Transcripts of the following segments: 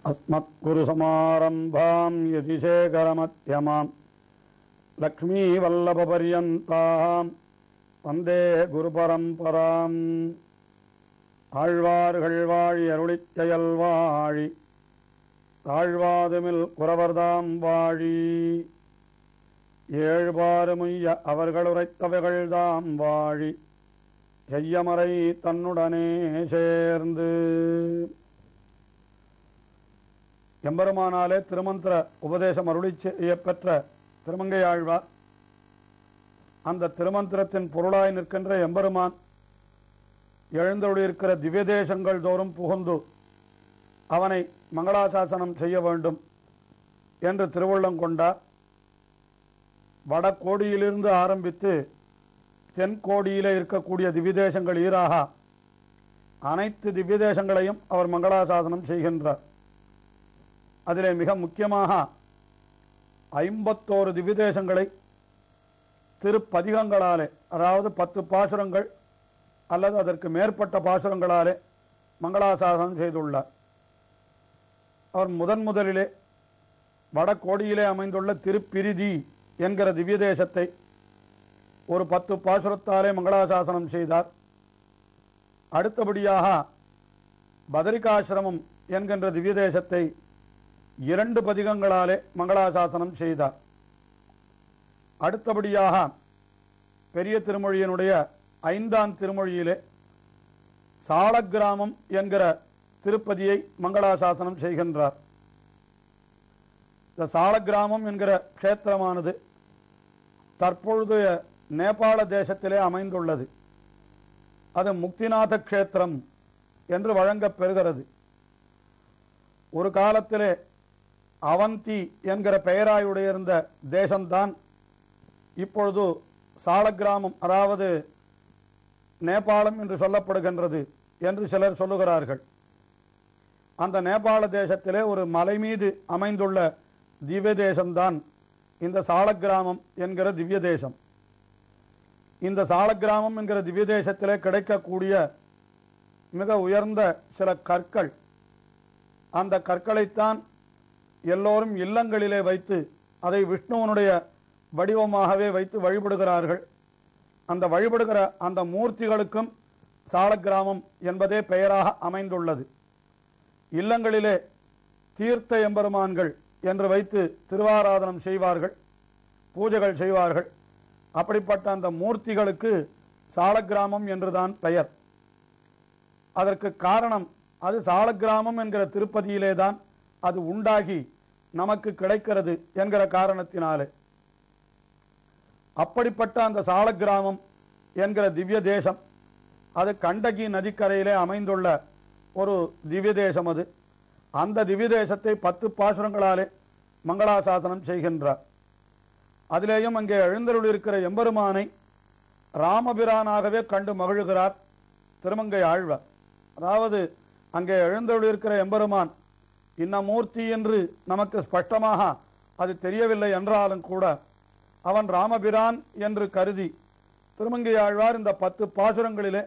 अस्मत्कुरुसमारम्भां यतिशेखरमध्यमां लक्ष्मीवल्लभपर्यन्तां वन्दे गुरुपरम्पराम् ஆழ்வார்கள் வாழி அருளிச் செயல் வாழி தாழ்வாதுமில் குறவர்தாம் வாழி ஏழ்பாறுமுய்ய அவர்கள் உரைத்தவைகள்தாம் வாழி செய்யமறை தன்னுடனே சேர்ந்து. எம்பெருமானாலே திருமந்திர உபதேசம் அருளி செய்யப்பெற்ற திருமங்கை ஆழ்வார் அந்த திருமந்திரத்தின் பொருளாய் நிற்கின்ற எம்பெருமான் எழுந்தருளியிருக்கிற திவ்ய தேசங்கள் தோறும் புகுந்து அவனை மங்களாசாசனம் செய்ய வேண்டும் என்று திருவுள்ளம் கொண்டார். வடகோடியிலிருந்து ஆரம்பித்து தென்கோடியிலே இருக்கக்கூடிய திவ்யதேசங்கள் ஈராக அனைத்து திவ்யதேசங்களையும் அவர் மங்களாசாசனம் செய்கின்றார். அதிலே மிக முக்கியமாக 51 திவ்யதேசங்களை திருப்பதிகங்களாலே, அதாவது 10 பாசுரங்கள் அல்லது அதற்கு மேற்பட்ட பாசுரங்களாலே மங்களாசாசனம் செய்துள்ளார். அவர் முதலிலே வடகோடியிலே அமைந்துள்ள திருப்பிரிதி என்கிற திவ்ய தேசத்தை ஒரு 10 பாசுரத்தாலே மங்களாசாசனம் செய்தார். அடுத்தபடியாக பதரிகாசிரமம் என்கின்ற திவ்ய தேசத்தை 2 பதிகங்களாலே மங்களாசாசனம் செய்தார். அடுத்தபடியாக பெரிய திருமொழியினுடைய 5ஆம் திருமொழியிலே சாலக்கிராமம் என்கிற திருப்பதியை மங்களாசாசனம் செய்கின்றார். இந்த சாலக்கிராமம் என்கிற க்ஷேத்திரமானது தற்பொழுது நேபாள தேசத்திலே அமைந்துள்ளது. அது முக்திநாத க்ஷேத்திரம் என்று வழங்கப் பெறுகிறது. ஒரு காலத்திலே அவந்தி என்கிற பெயராயுடைய இருந்த தேசம்தான் இப்பொழுது சாலக்கிராமம், அதாவது நேபாளம் என்று சொல்லப்படுகின்றது என்று சிலர் சொல்லுகிறார்கள். அந்த நேபாள தேசத்திலே ஒரு மலை மீது அமைந்துள்ள திவ்ய தேசம்தான் இந்த சாலக்கிராமம் என்கிற திவ்ய தேசம். இந்த சாலக்கிராமம் என்கிற திவ்ய தேசத்திலே கிடைக்கக்கூடிய மிக உயர்ந்த சில கற்கள், அந்த கற்களைத்தான் எல்லோரும் இல்லங்களிலே வைத்து அதை விஷ்ணுவனுடைய வடிவமாகவே வைத்து வழிபடுகிறார்கள். அந்த வழிபடுகிற அந்த மூர்த்திகளுக்கும் சாலக்கிராமம் என்பதே பெயராக அமைந்துள்ளது. இல்லங்களிலே தீர்த்த எம்பெருமான்கள் என்று வைத்து திருவாராதனம் செய்வார்கள், பூஜைகள் செய்வார்கள். அப்படிப்பட்ட அந்த மூர்த்திகளுக்கு சாலக்கிராமம் என்றுதான் பெயர். அதற்கு காரணம், அது சாலக்கிராமம் என்கிற திருப்பதியிலே தான் அது உண்டாகி நமக்கு கிடைக்கிறது என்கிற காரணத்தினாலே. அப்படிப்பட்ட அந்த சாலக்கிராமம் என்கிற திவ்ய தேசம் அது கண்டகி நதிக்கரையிலே அமைந்துள்ள ஒரு திவ்ய தேசம். அது அந்த திவ்ய தேசத்தை 10 பாசுரங்களாலே மங்களாசாசனம் செய்கின்றார். அதிலேயும் அங்கே எழுந்தருளிருக்கிற எம்பெருமானை ராமபிரானாகவே கண்டு மகிழ்கிறார் திருமங்கை ஆழ்வார். அதாவது அங்கே எழுந்தருளிருக்கிற எம்பெருமான் இன்ன மூர்த்தி என்று நமக்கு ஸ்பஷ்டமாக அது தெரியவில்லை என்றாலும் கூட அவன் ராமபிரான் என்று கருதி திருமங்கை ஆழ்வார் இந்த 10 பாசுரங்களிலே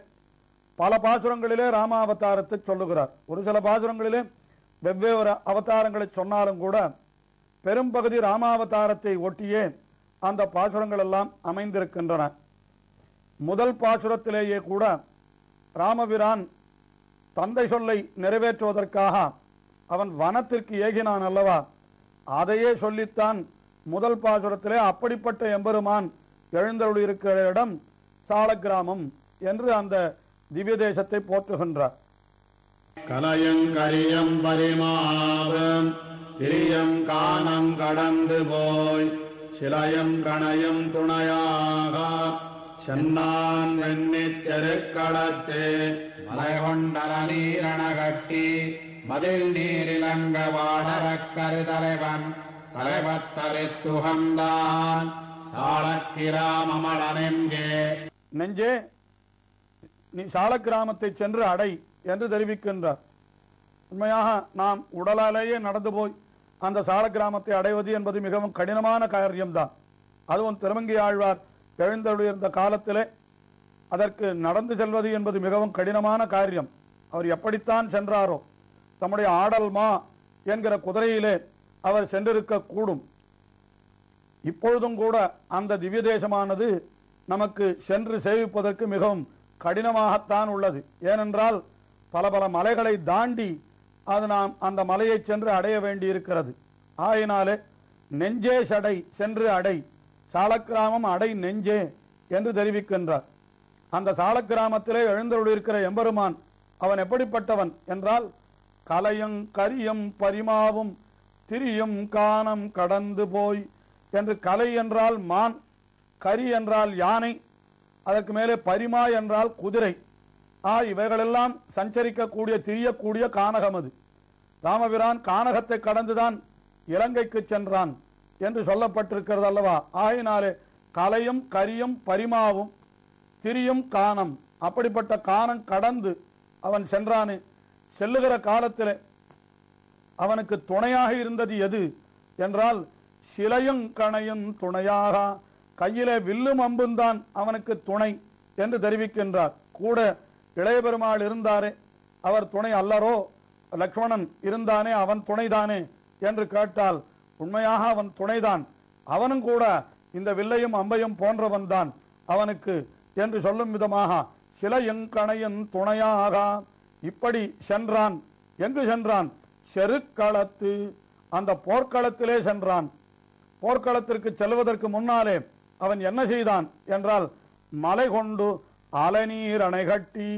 பல பாசுரங்களிலே ராமாவதாரத்தை சொல்லுகிறார். ஒரு சில பாசுரங்களிலே வெவ்வேறு அவதாரங்களை சொன்னாலும் கூட பெரும்பகுதி ராமாவதாரத்தை ஒட்டியே அந்த பாசுரங்கள் எல்லாம் அமைந்திருக்கின்றன. முதல் பாசுரத்திலேயே கூட ராமபிரான் தந்தை சொல்லை நிறைவேற்றுவதற்காக அவன் வனத்திற்கு ஏகினான் அல்லவா, அதையே சொல்லித்தான் முதல் பாசுரத்திலே அப்படிப்பட்ட எம்பெருமான் எழுந்தருளி இருக்கிற இடம் சாலக்கிராமம் என்று அந்த திவ்ய தேசத்தை போற்றுகின்றார். கலையும் கரியம் பரிமாவும் திரியம் காணம் கடந்து போய் சிலையும் கணையும் துணையாக சென்னான் வெண்ணித் தெருக்களத்தே மலைகொண்டல நீரண கட்டி மதில் நீரிலங்க வாடரக் கருதலைவன் தலைவத்தரித்துகந்தான் சாலக்கிராமமளனெங்கே. நெஞ்சே, நீ சாலக்கிராமத்தை சென்று அடை என்று தெரிவிக்கின்றார். உண்மையாக நாம் உடலாலேயே நடந்து போய் அந்த சாலக்கிராமத்தை அடைவது என்பது மிகவும் கடினமான காரியம்தான். அதுவும் திருமங்கை ஆழ்வார் எழுந்தருளியிருந்த காலத்திலே அதற்கு நடந்து செல்வது என்பது மிகவும் கடினமான காரியம். அவர் எப்படித்தான் சென்றாரோ, தம்முடைய ஆடல் மா என்கிற குதிரையிலே அவர் சென்றிருக்க கூடும். இப்பொழுதும் கூட அந்த திவ்ய தேசமானது நமக்கு சென்று சேவிப்பதற்கு மிகவும் கடினமாகத்தான் உள்ளது. ஏனென்றால் பல பல மலைகளை தாண்டி அது நாம் அந்த மலையை சென்று அடைய வேண்டியிருக்கிறது. ஆயினாலே நெஞ்சே சடை சென்று அடை, சாலக்கிராமம் அடை நெஞ்சே என்று தெரிவிக்கின்றார். அந்த சாலக்கிராமத்திலே எழுந்தருளிருக்கிற எம்பெருமான் அவன் எப்படிப்பட்டவன் என்றால், கலையும் கரியும் பரிமாவும் திரியும் காணம் கடந்து போய் என்று. கலை என்றால் மான், கரி என்றால் யானை, அதற்கு மேலே பரிமா என்றால் குதிரை. இவைகளெல்லாம் சஞ்சரிக்கக்கூடிய திரியக்கூடிய கானகம் அது. ராமபிரான் கானகத்தை கடந்துதான் இலங்கைக்கு சென்றான் என்று சொல்லப்பட்டிருக்கிறது அல்லவா. ஆயினாலே கலையும் கரியும் பரிமாவும் திரியும் காணம், அப்படிப்பட்ட காணம் கடந்து அவன் சென்றானே. செல்லுகிற காலத்தில் அவனுக்கு துணையாக இருந்தது எது என்றால், சிலையும் கணையும் துணையாக, கையிலே வில்லும் அம்பும் தான் அவனுக்கு துணை என்று தெரிவிக்கின்றார். கூட இளைய பெருமாள் இருந்தாரே, அவர் துணை அல்லரோ? லக்ஷ்மணன் இருந்தானே, அவன் துணைதானே என்று கேட்டால் உண்மையாக அவன் துணைதான். அவனும் கூட இந்த வில்லையும் அம்பையும் போன்றவன் தான் அவனுக்கு என்று சொல்லும் விதமாக சிலையும் கணையும் துணையாக இப்படி சென்றான். எங்கு சென்றான்? செருக்களத்து, அந்த போர்க்களத்திலே சென்றான். போர்க்களத்திற்கு செல்வதற்கு முன்னாலே அவன் என்ன செய்தான் என்றால், மலை கொண்டு அலைநீர் அணை கட்டி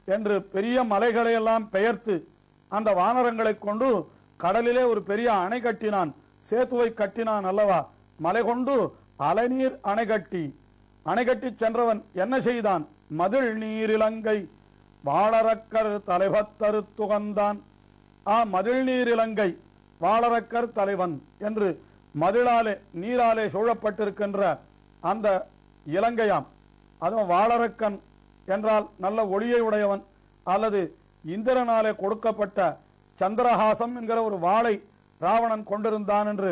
என்று பெரிய மலைகளை எல்லாம் பெயர்த்து அந்த வானரங்களை கொண்டு கடலிலே ஒரு பெரிய அணை கட்டினான், சேத்துவை கட்டினான் அல்லவா. மலை கொண்டு அலைநீர் அணை கட்டி, அணை கட்டி சென்றவன் என்ன செய்தான்? மதில் நீரிலங்கை வாளரக்கர் தலைவத்தரு துகந்தான். மதில் நீரிலங்கை வாளரக்கர் தலைவன் என்று மதிலாலே நீராலே சூழப்பட்டிருக்கின்ற அந்த இலங்கையாம். அதுவும் வாளரக்கன் என்றால் நல்ல ஒளியை உடையவன், அல்லது இந்திரனாலே கொடுக்கப்பட்ட சந்திரஹாசம் என்கிற ஒரு வாளை ராவணன் கொண்டிருந்தான் என்று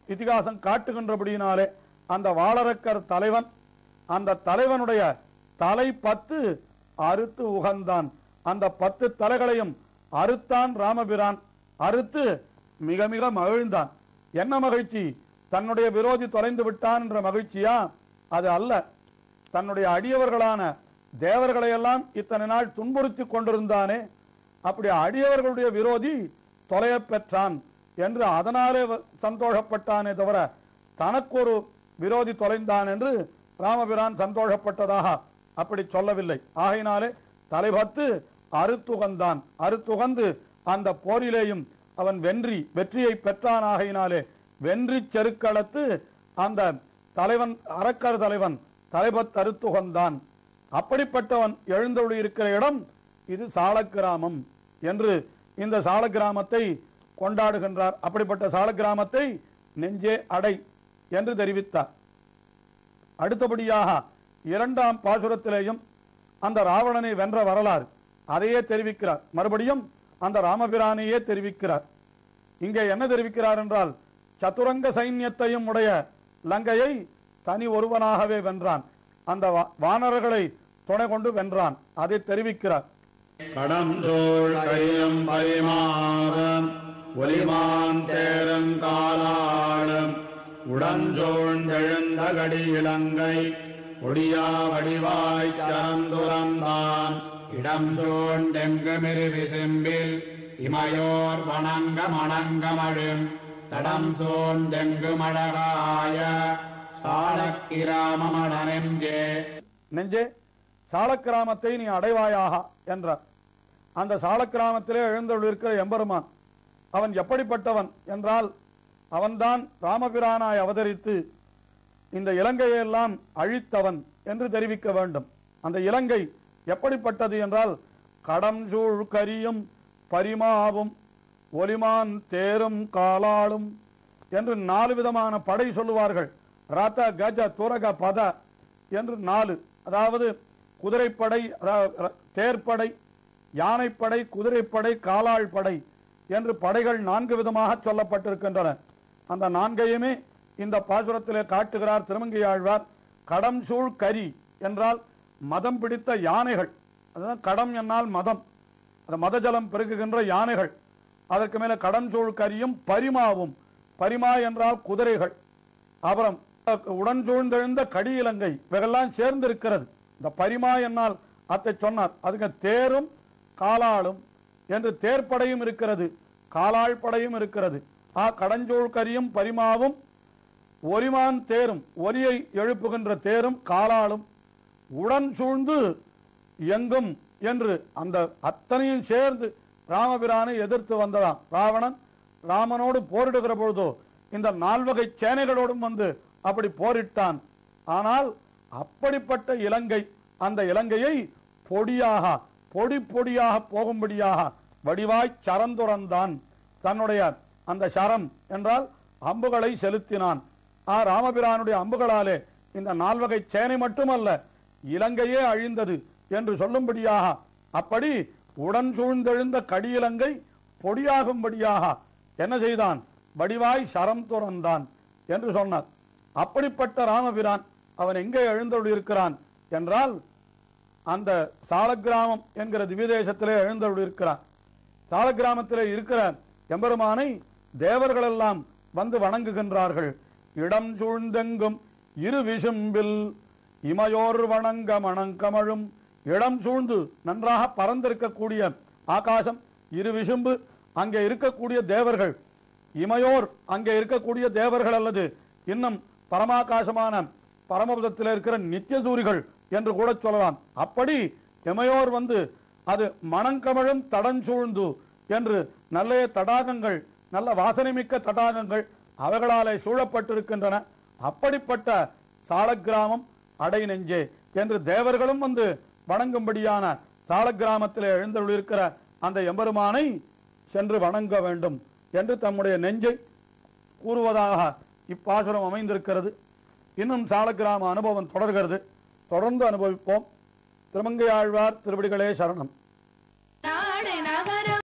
இதிகாசம் காட்டுகின்றபடியினாலே அந்த வாளரக்கர் தலைவன், அந்த தலைவனுடைய தலை 10 அறுத்து உகந்தான். அந்த 10 தலைகளையும் அறுத்தான் ராமபிரான். அறுத்து மிக மிக மகிழ்ந்தான். என்ன மகிழ்ச்சி? தன்னுடைய விரோதி தொலைந்து விட்டான் என்ற மகிழ்ச்சியா? அது அல்ல. தன்னுடைய அடியவர்களான தேவர்களை எல்லாம் இத்தனை நாள் துன்புறுத்தி கொண்டிருந்தானே, அப்படி அடியவர்களுடைய விரோதி தொலைய பெற்றான் என்று அதனாலே சந்தோஷப்பட்டானே தவிர தனக்கு ஒரு விரோதி தொலைந்தான் என்று ராமபிரான் சந்தோஷப்பட்டதாக அப்படி சொல்லவில்லை. ஆகையினாலே தலை 10 அறுத்துகந்தான். அறுத்துகந்து அந்த போரிலேயும் அவன் வெற்றியை பெற்றான். ஆகையினாலே வென்றி செருக்களத்து அந்த தலைவன், அரக்கர் தலைவன் தலை 10 அறுத்துகந்தான். அப்படிப்பட்டவன் எழுந்தொழி இருக்கிற இடம் இது சாலக்கிராமம் என்று இந்த சாலக்கிராமத்தை கொண்டாடுகின்றார். அப்படிப்பட்ட சாலக்கிராமத்தை நெஞ்சே அடை என்று தெரிவித்தார். அடுத்தபடியாக 2ஆம் பாசுரத்திலேயும் அந்த ராவணனை வென்ற வரலாறு அதையே தெரிவிக்கிறார். மறுபடியும் அந்த ராமபிரானையே தெரிவிக்கிறார். இங்கே என்ன தெரிவிக்கிறார் என்றால், சதுரங்க சைன்யத்தையும் உடைய லங்கையை தனி ஒருவனாகவே வென்றான். அந்த வானரர்களை துணை கொண்டு வென்றான். அதை தெரிவிக்கிறார். கடந்தோள் கரியம் பரிமாறம் ஒலிமான் தேரங்காலாளும் உடஞ்சோழ்ந்தெழுந்த கடி இலங்கை ஒடியா வடிவாய் கரந்துரந்தான் இடஞ்சோண்டெங்குமிரு விசும்பில் இமையோர் வணங்க மணங்கமழும் தடம் சோண்டெங்கு மழகாய சாலக்கிராமமட நெஞ்சே. நெஞ்சே, சாலக்கிராமத்தை நீ அடைவாயாக என்றார். அந்த சாலக்கிராமத்திலே எழுந்தருளிருக்கிற எம்பெருமான் அவன் எப்படிப்பட்டவன் என்றால், அவன்தான் ராமபிரானாய் அவதரித்து இந்த இலங்கையெல்லாம் அழித்தவன் என்று தெரிவிக்க வேண்டும். அந்த இலங்கை எப்படிப்பட்டது என்றால், கடம்சூழ் கரியும் பரிமாவும் ஒலிமான் தேரும் காலாளும் என்று 4 விதமான படை சொல்லுவார்கள். ரத கஜ துரக பத என்று 4. அதாவது குதிரைப்படை, தேர்ப்படை, யானைப்படை, குதிரைப்படை, காலாள் படை என்று படைகள் 4 விதமாக சொல்லப்பட்டிருக்கின்றன. அந்த 4ஐயுமே இந்த பாசுரத்திலே காட்டுகிறார் திருமங்கையாழ்வார். கடம் சூழ் கரி என்றால் மதம் பிடித்த யானைகள், அதுதான் கடம் என்னால் மதம், அந்த மதஜலம் பெருகுகின்ற யானைகள். அதற்கு மேல கடஞ்சூழ் கரியும் பரிமாவும், பரிமா என்றால் குதிரைகள், அப்புறம் உடன் சூழ்ந்தெழுந்த கடி இலங்கை, இவைகள்லாம் சேர்ந்து இருக்கிறது. இந்த பரிமா என்னால் அத்தை சொன்னார். அதுக்கு தேரும் காலாளும் என்று தேர்ப்படையும் இருக்கிறது, காலாள் படையும் இருக்கிறது. கடஞ்சூழ் கரியும் பரிமாவும் ஒலிமான் தேரும், ஒலியை எழுப்புகின்ற தேரும் காலாளும் உடன் சூழ்ந்து எங்கும் என்று அந்த அத்தனையும் சேர்ந்து ராமபிரானை எதிர்த்து வந்ததாம். ராவணன் ராமனோடு போரிடுகிற பொழுதோ இந்த 4 வகை சேனைகளோடும் வந்து அப்படி போரிட்டான். ஆனால் அப்படிப்பட்ட இலங்கை, அந்த இலங்கையை பொடியாக பொடி பொடியாக போகும்படியாக வடிவாய் சரந்துறந்தான். தன்னுடைய அந்த சரம் என்றால் அம்புகளை செலுத்தினான். ராமபிரானுடைய அம்புகளாலே இந்த 4 வகை சேனை மட்டுமல்ல, இலங்கையே அழிந்தது என்று சொல்லும்படியாக அப்படி உடன் சூழ்ந்தெழுந்த கடியிலங்கை பொடியாகும்படியாக என்ன செய்தான்? வடிவாய் சரம் துறந்தான் என்று சொன்னார். அப்படிப்பட்ட ராமபிரான் அவன் எங்கே எழுந்தருளியிருக்கிறான் என்றால் அந்த சாலக்கிராமம் என்கிற திவ்யதேசத்திலே எழுந்தருளியிருக்கிறான். சாலக்கிராமத்திலே இருக்கிற எம்பெருமானை தேவர்கள் எல்லாம் வந்து வணங்குகின்றார்கள். இடம் சூழ்ந்தெங்கும் இரு விசும்பில் இமையோர் வணங்க மணங்கமழும். இடம் சூழ்ந்து நன்றாக பறந்திருக்கக்கூடிய ஆகாசம், இரு விசும்பு அங்கே இருக்கக்கூடிய தேவர்கள், இமையோர் அங்கே இருக்கக்கூடிய தேவர்கள் அல்லது இன்னும் பரமாகாசமான பரமபதத்தில் இருக்கிற நித்தியசூரிகள் என்று கூட சொல்லலாம். அப்படி இமையோர் வந்து அது மணங்கமழும் தடஞ்சூழ்ந்து என்று நல்ல தடாகங்கள், நல்ல வாசனைமிக்க தடாகங்கள் அவைகளாலே சூழப்பட்டிருக்கின்றன. அப்படிப்பட்ட சாலக்கிராமம் அடை நெஞ்சே என்று தேவர்களும் வந்து வணங்கும்படியான சாலக்கிராமத்திலே எழுந்தருளிருக்கிற அந்த எம்பெருமானை சென்று வணங்க வேண்டும் என்று தம்முடைய நெஞ்சை கூறுவதாக இப்பாசுரம் அமைந்திருக்கிறது. இன்னும் சாலக்கிராம அனுபவம் தொடர்கிறது. தொடர்ந்து அனுபவிப்போம். திருமங்கையாழ்வார் திருவடிகளே சரணம்.